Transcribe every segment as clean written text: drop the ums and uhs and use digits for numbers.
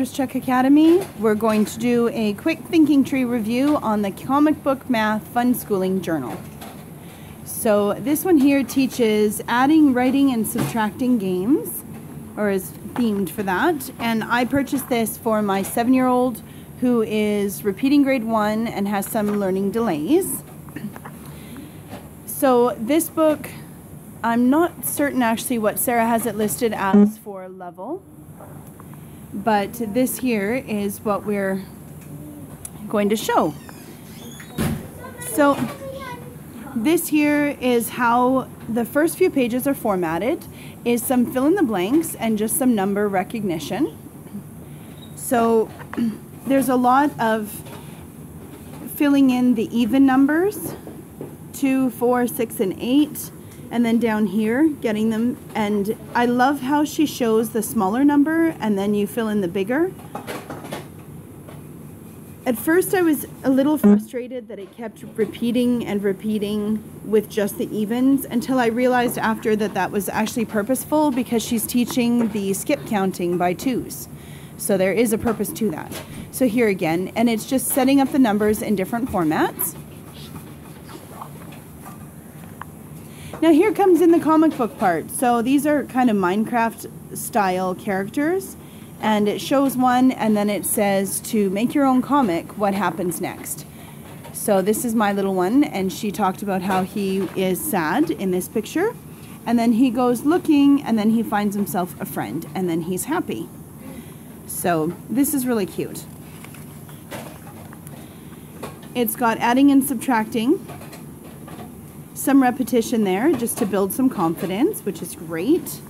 Chuck Academy. We're going to do a quick thinking tree review on the Comic Book Math Fun Schooling Journal. So this one here teaches adding, writing, and subtracting games, or is themed for that. And I purchased this for my 7-year-old who is repeating grade 1 and has some learning delays. So this book, I'm not certain actually what Sarah has it listed as for level, but this here is what we're going to show. So this here is how the first few pages are formatted, is some fill in the blanks and just some number recognition. So there's a lot of filling in the even numbers, 2, 4, 6, and 8, and then down here getting them. And I love how she shows the smaller number and then you fill in the bigger. At first I was a little frustrated that it kept repeating and repeating with just the evens, until I realized after that that was actually purposeful because she's teaching the skip counting by 2s. So there is a purpose to that. So here again, and it's just setting up the numbers in different formats. Now here comes in the comic book part. So these are kind of Minecraft style characters, and it shows one and then it says to make your own comic, what happens next. So this is my little one, and she talked about how he is sad in this picture, and then he goes looking and then he finds himself a friend and then he's happy. So this is really cute. It's got adding and subtracting, some repetition there just to build some confidence, which is great.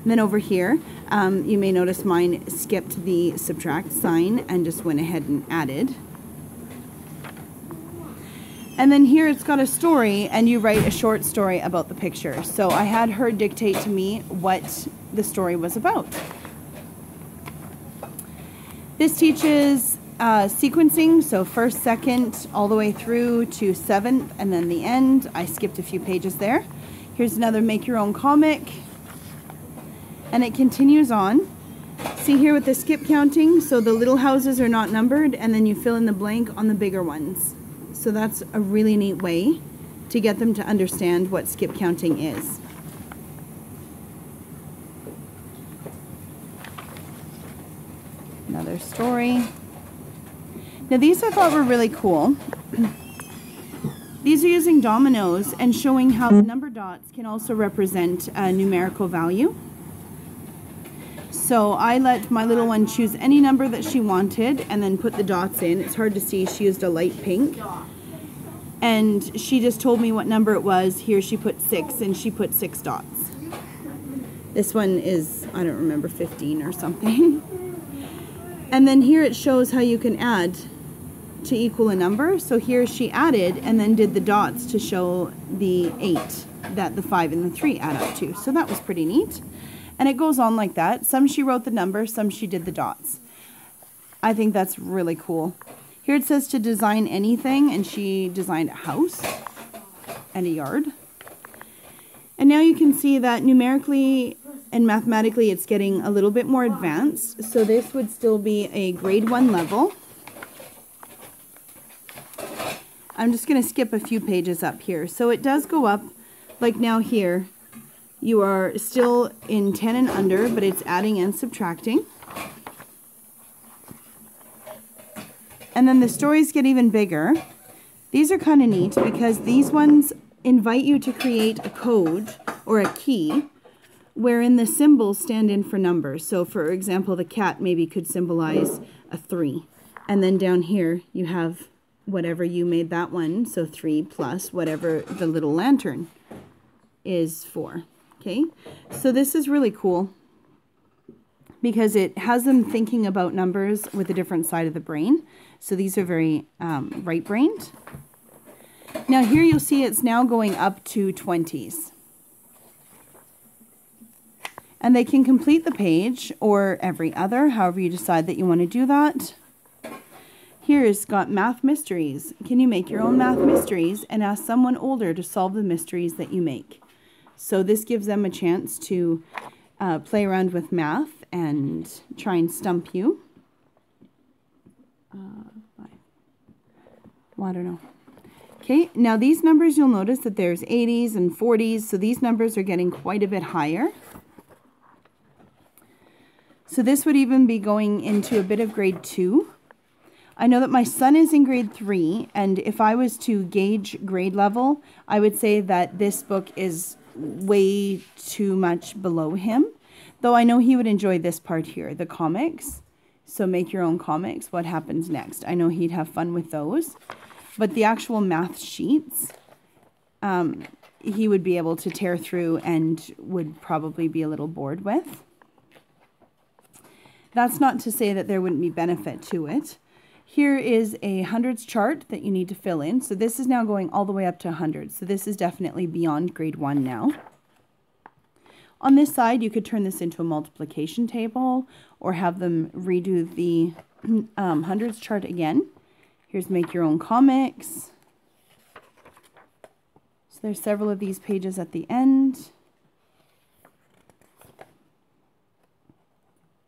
And then over here, you may notice mine skipped the subtract sign and just went ahead and added. And then here it's got a story, and you write a short story about the picture. So I had her dictate to me what the story was about. This teaches sequencing, so first, second, all the way through to 7th, and then the end. I skipped a few pages there. Here's another make your own comic, and it continues on. See here with the skip counting, so the little houses are not numbered, and then you fill in the blank on the bigger ones. So that's a really neat way to get them to understand what skip counting is. Another story. Now these I thought were really cool. These are using dominoes and showing how the number dots can also represent a numerical value. So I let my little one choose any number that she wanted and then put the dots in. It's hard to see, she used a light pink. And she just told me what number it was. Here she put 6 and she put 6 dots. This one is, I don't remember, 15 or something. And then here it shows how you can add to equal a number. So here she added and then did the dots to show the 8 that the 5 and the 3 add up to. So that was pretty neat. And it goes on like that. Some she wrote the number, some she did the dots. I think that's really cool. Here it says to design anything, and she designed a house and a yard. And now you can see that numerically and mathematically it's getting a little bit more advanced. So this would still be a grade 1 level. I'm just going to skip a few pages up here. So it does go up, like now here, you are still in 10 and under, but it's adding and subtracting. And then the stories get even bigger. These are kind of neat because these ones invite you to create a code or a key wherein the symbols stand in for numbers. So for example, the cat maybe could symbolize a 3. And then down here you have whatever you made that one, so 3 plus whatever the little lantern is for. Okay, so this is really cool because it has them thinking about numbers with a different side of the brain. So these are very right-brained. Now here you'll see it's now going up to 20s. And they can complete the page or every other, however you decide that you want to do that. Here's got math mysteries. Can you make your own math mysteries and ask someone older to solve the mysteries that you make? So this gives them a chance to play around with math and try and stump you. 5. Well, I don't know. Okay, now these numbers, you'll notice that there's 80s and 40s, so these numbers are getting quite a bit higher. So this would even be going into a bit of grade 2. I know that my son is in grade 3, and if I was to gauge grade level, I would say that this book is way too much below him. Though I know he would enjoy this part here, the comics. So make your own comics, what happens next. I know he'd have fun with those. But the actual math sheets, he would be able to tear through and would probably be a little bored with. That's not to say that there wouldn't be benefit to it. Here is a hundreds chart that you need to fill in. So this is now going all the way up to 100. So this is definitely beyond grade 1 now. On this side, you could turn this into a multiplication table or have them redo the hundreds chart again. Here's make your own comics. So there's several of these pages at the end.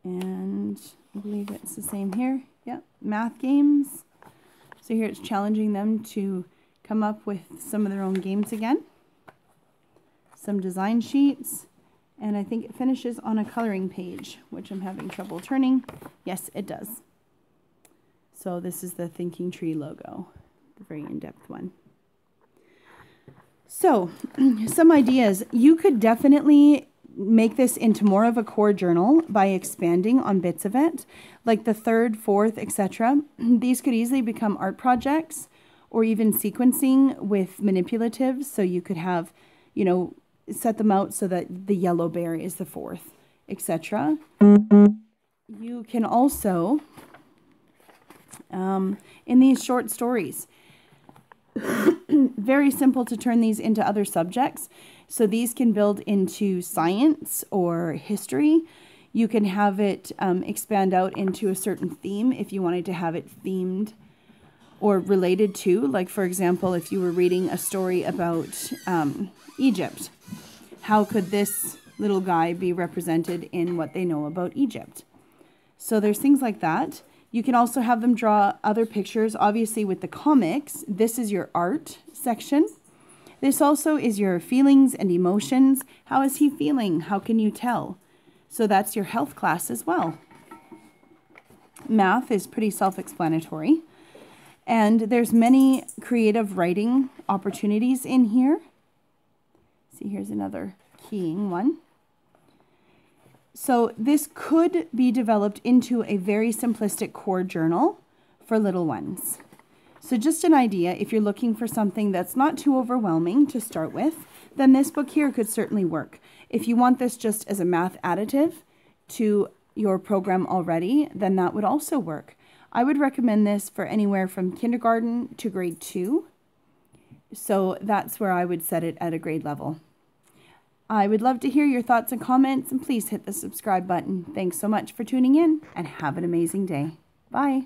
And I believe it's the same here. Yep, math games. So here it's challenging them to come up with some of their own games again. Some design sheets. And I think it finishes on a coloring page, which I'm having trouble turning. Yes, it does. So this is the Thinking Tree logo, the very in-depth one. So some ideas. You could definitely make this into more of a core journal by expanding on bits of it, like the third, fourth, etc. These could easily become art projects or even sequencing with manipulatives. So you could have, you know, set them out so that the yellow bear is the fourth, etc. You can also, in these short stories, very simple to turn these into other subjects. So these can build into science or history. You can have it expand out into a certain theme if you wanted to have it themed or related to. Like, for example, if you were reading a story about Egypt, how could this little guy be represented in what they know about Egypt? So there's things like that. You can also have them draw other pictures. Obviously, with the comics, this is your art section. This also is your feelings and emotions. How is he feeling? How can you tell? So that's your health class as well. Math is pretty self-explanatory. And there's many creative writing opportunities in here. See, here's another keying one. So this could be developed into a very simplistic core journal for little ones. So just an idea, if you're looking for something that's not too overwhelming to start with, then this book here could certainly work. If you want this just as a math additive to your program already, then that would also work. I would recommend this for anywhere from kindergarten to grade 2. So that's where I would set it at a grade level. I would love to hear your thoughts and comments, and please hit the subscribe button. Thanks so much for tuning in, and have an amazing day. Bye.